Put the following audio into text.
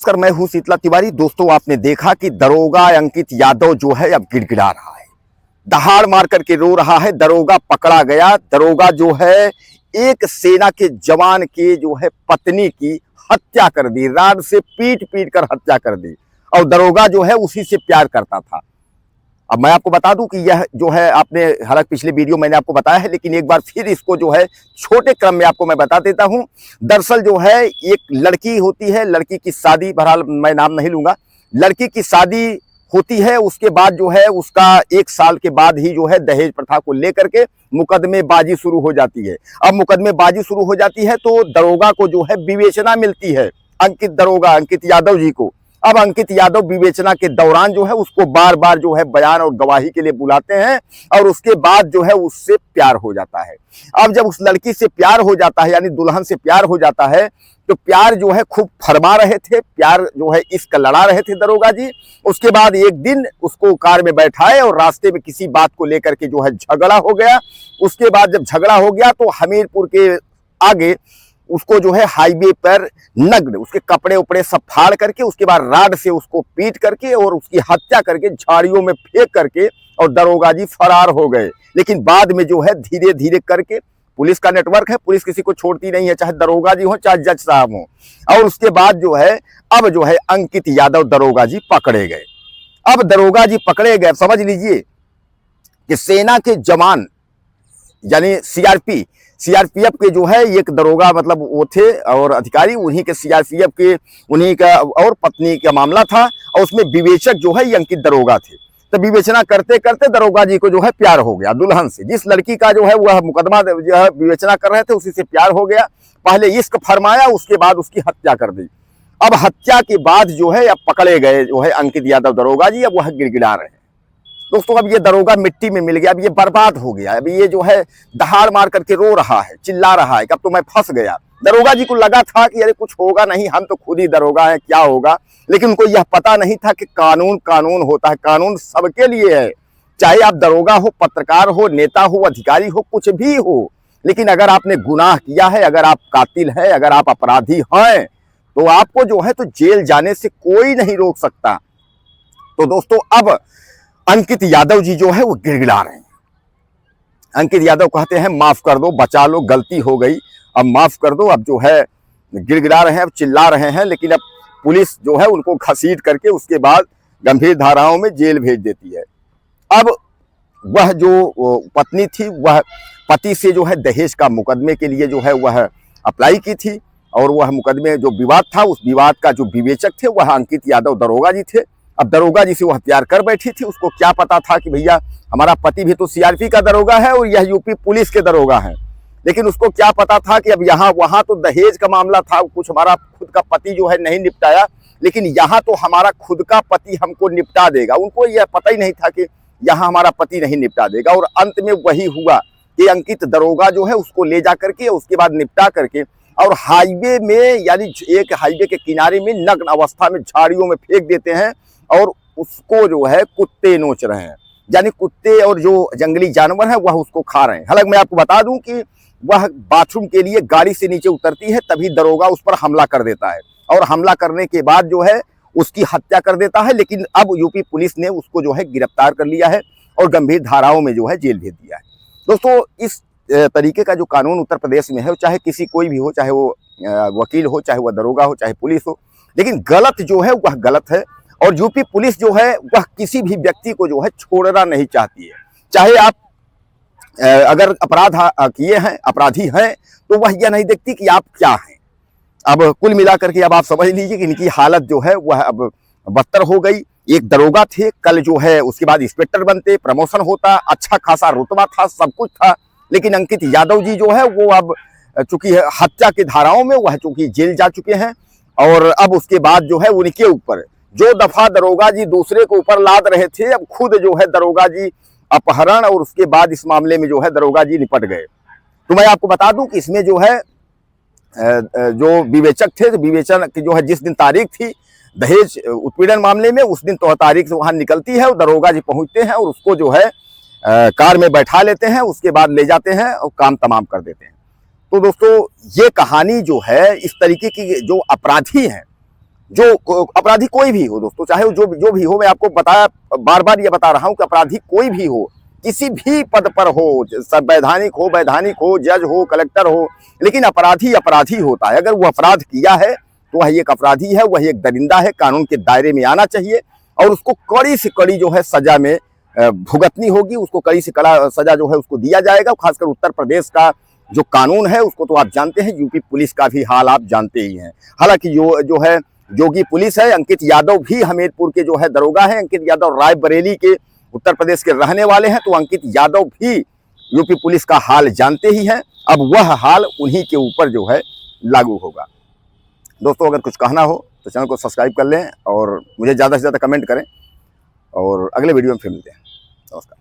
नमस्कार, मैं हूं शीतला तिवारी। दोस्तों, आपने देखा कि दरोगा अंकित यादव जो है अब गिड़गिड़ा रहा है, दहाड़ मार करके रो रहा है। दरोगा पकड़ा गया। दरोगा जो है एक सेना के जवान की जो है पत्नी की हत्या कर दी, राड से पीट पीट कर हत्या कर दी। और दरोगा जो है उसी से प्यार करता था। अब मैं आपको बता दूं कि यह जो है, आपने हालांकि पिछले वीडियो मैंने आपको बताया है, लेकिन एक बार फिर इसको जो है छोटे क्रम में आपको मैं बता देता हूं। दरअसल जो है एक लड़की होती है, लड़की की शादी, बहरहाल मैं नाम नहीं लूंगा, लड़की की शादी होती है। उसके बाद जो है उसका 1 साल के बाद ही जो है दहेज प्रथा को लेकर के मुकदमेबाजी शुरू हो जाती है। अब मुकदमेबाजी शुरू हो जाती है तो दरोगा को जो है विवेचना मिलती है, दरोगा अंकित यादव जी को। अब अंकित यादव विवेचना के दौरान जो है उसको बार बार जो है बयान और गवाही के लिए बुलाते हैं और उसके बाद जो है उससे प्यार हो जाता है। अब जब उस लड़की से प्यार हो जाता है, यानी दुल्हन से प्यार हो जाता है, तो प्यार जो है खूब फरमा रहे थे, प्यार जो है इश्क लड़ा रहे थे दरोगा जी। उसके बाद एक दिन उसको कार में बैठाए और रास्ते में किसी बात को लेकर के जो है झगड़ा हो गया। उसके बाद जब झगड़ा हो गया तो हमीरपुर के आगे उसको जो है हाईवे पर नग्न उसके कपड़े उपड़े सब फाड़ करके, उसके बाद राड से उसको पीट करके और उसकी हत्या करके झाड़ियों में फेंक करके और दरोगा जी फरार हो गए। लेकिन बाद में जो है धीरे धीरे करके, पुलिस का नेटवर्क है, पुलिस किसी को छोड़ती नहीं है, चाहे दरोगा जी हो चाहे जज साहब हो। और उसके बाद जो है अब जो है अंकित यादव दरोगा जी पकड़े गए। अब दरोगा जी पकड़े गए, समझ लीजिए कि सेना के जवान यानी सीआरपीएफ के जो है एक दरोगा, मतलब वो थे और अधिकारी, उन्हीं के सीआरपीएफ के उन्हीं का और पत्नी का मामला था। और उसमें विवेचक जो है ये अंकित दरोगा थे। तो विवेचना करते करते दरोगा जी को जो है प्यार हो गया दुल्हन से, जिस लड़की का जो है वह मुकदमा जो है विवेचना कर रहे थे उसी से प्यार हो गया। पहले इश्क फरमाया, उसके बाद उसकी हत्या कर दी। अब हत्या के बाद जो है अब पकड़े गए जो है अंकित यादव दरोगा जी, अब वह गिड़गिड़ा रहे हैं। दोस्तों, अब ये दरोगा मिट्टी में मिल गया, अब ये बर्बाद हो गया। अब ये जो है दहाड़ मार करके रो रहा है, चिल्ला रहा है कि अब तो मैं फंस गया। दरोगा जी को लगा था कि अरे कुछ होगा नहीं, हम तो खुद ही दरोगा हैं, क्या होगा। लेकिन उनको यह पता नहीं था कि कानून कानून होता है, कानून सबके लिए है। चाहे आप दरोगा हो, पत्रकार हो, नेता हो, अधिकारी हो, कुछ भी हो, लेकिन अगर आपने गुनाह किया है, अगर आप कातिल है, अगर आप अपराधी हैं, तो आपको जो है तो जेल जाने से कोई नहीं रोक सकता। तो दोस्तों, अब अंकित यादव जी जो है वो गिड़गिड़ा रहे हैं। अंकित यादव कहते हैं माफ कर दो, बचा लो, गलती हो गई, अब माफ कर दो। अब जो है गिड़गिड़ा रहे हैं, अब चिल्ला रहे हैं। लेकिन अब पुलिस जो है उनको घसीट करके उसके बाद गंभीर धाराओं में जेल भेज देती है। अब वह जो पत्नी थी, वह पति से जो है दहेज का मुकदमे के लिए जो है वह अप्लाई की थी। और वह मुकदमे जो विवाद था, उस विवाद का जो विवेचक थे वह अंकित यादव दरोगा जी थे। अब दरोगा जी से वह प्यार कर बैठी थी। उसको क्या पता था कि भैया हमारा पति भी तो सीआरपी का दरोगा है और यह यूपी पुलिस के दरोगा है। लेकिन उसको क्या पता था कि अब यहाँ वहाँ तो दहेज का मामला था, कुछ हमारा खुद का पति जो है नहीं निपटाया, लेकिन यहाँ तो हमारा खुद का पति हमको निपटा देगा। उनको यह पता ही नहीं था कि यहाँ हमारा पति नहीं निपटा देगा। और अंत में वही हुआ कि अंकित दरोगा जो है उसको ले जा करके उसके बाद निपटा करके और हाईवे में, यानी एक हाईवे के किनारे में नग्न अवस्था में झाड़ियों में फेंक देते हैं और उसको जो है कुत्ते नोच रहे हैं, यानी कुत्ते और जो जंगली जानवर है वह उसको खा रहे हैं। हालांकि मैं आपको बता दूं कि वह बाथरूम के लिए गाड़ी से नीचे उतरती है, तभी दरोगा उस पर हमला कर देता है और हमला करने के बाद जो है उसकी हत्या कर देता है। लेकिन अब यूपी पुलिस ने उसको जो है गिरफ्तार कर लिया है और गंभीर धाराओं में जो है जेल भेज दिया है। दोस्तों, इस तरीके का जो कानून उत्तर प्रदेश में है, चाहे किसी कोई भी हो, चाहे वो वकील हो, चाहे वह दरोगा हो, चाहे पुलिस हो, लेकिन गलत जो है वह गलत है। और यूपी पुलिस जो है वह किसी भी व्यक्ति को जो है छोड़ना नहीं चाहती है। चाहे आप अगर अपराध किए हैं, अपराधी हैं, तो वह यह नहीं देखती कि आप क्या हैं। अब कुल मिलाकर के अब आप समझ लीजिए कि इनकी हालत जो है वह अब बदतर हो गई। एक दरोगा थे, कल जो है उसके बाद इंस्पेक्टर बनते, प्रमोशन होता, अच्छा खासा रुतबा था, सब कुछ था। लेकिन अंकित यादव जी जो है वो अब चूंकि हत्या की धाराओं में वह चूंकि जेल जा चुके हैं। और अब उसके बाद जो है उनके ऊपर जो दफा दरोगा जी दूसरे को ऊपर लाद रहे थे, अब खुद जो है दरोगा जी अपहरण और उसके बाद इस मामले में जो है दरोगा जी निपट गए। तो मैं आपको बता दूं कि इसमें जो है जो विवेचक थे, विवेचन की जो है जिस दिन तारीख थी दहेज उत्पीड़न मामले में, उस दिन तो तारीख से वहां निकलती है और दरोगा जी पहुंचते हैं और उसको जो है कार में बैठा लेते हैं, उसके बाद ले जाते हैं और काम तमाम कर देते हैं। तो दोस्तों, ये कहानी जो है इस तरीके की जो अपराधी हैं जो अपराधी कोई भी हो दोस्तों, चाहे वो जो भी हो, मैं आपको बताया, बार बार ये बता रहा हूं कि अपराधी कोई भी हो, किसी भी पद पर हो, संवैधानिक हो, वैधानिक हो, जज हो, कलेक्टर हो, लेकिन अपराधी अपराधी होता है। अगर वो अपराध किया है तो वह एक अपराधी है, वह एक दरिंदा है, कानून के दायरे में आना चाहिए और उसको कड़ी से कड़ी जो है सजा में भुगतनी होगी, उसको कड़ी से कड़ा सजा जो है उसको दिया जाएगा। खासकर उत्तर प्रदेश का जो कानून है उसको तो आप जानते हैं, यूपी पुलिस का भी हाल आप जानते ही हैं। हालांकि जो है योगी पुलिस है, अंकित यादव भी हमीरपुर के जो है दरोगा है, अंकित यादव रायबरेली के उत्तर प्रदेश के रहने वाले हैं, तो अंकित यादव भी यूपी पुलिस का हाल जानते ही हैं। अब वह हाल उन्हीं के ऊपर जो है लागू होगा। दोस्तों अगर कुछ कहना हो तो चैनल को सब्सक्राइब कर लें और मुझे ज़्यादा से ज़्यादा कमेंट करें और अगले वीडियो में फिर मिलते हैं। नमस्कार।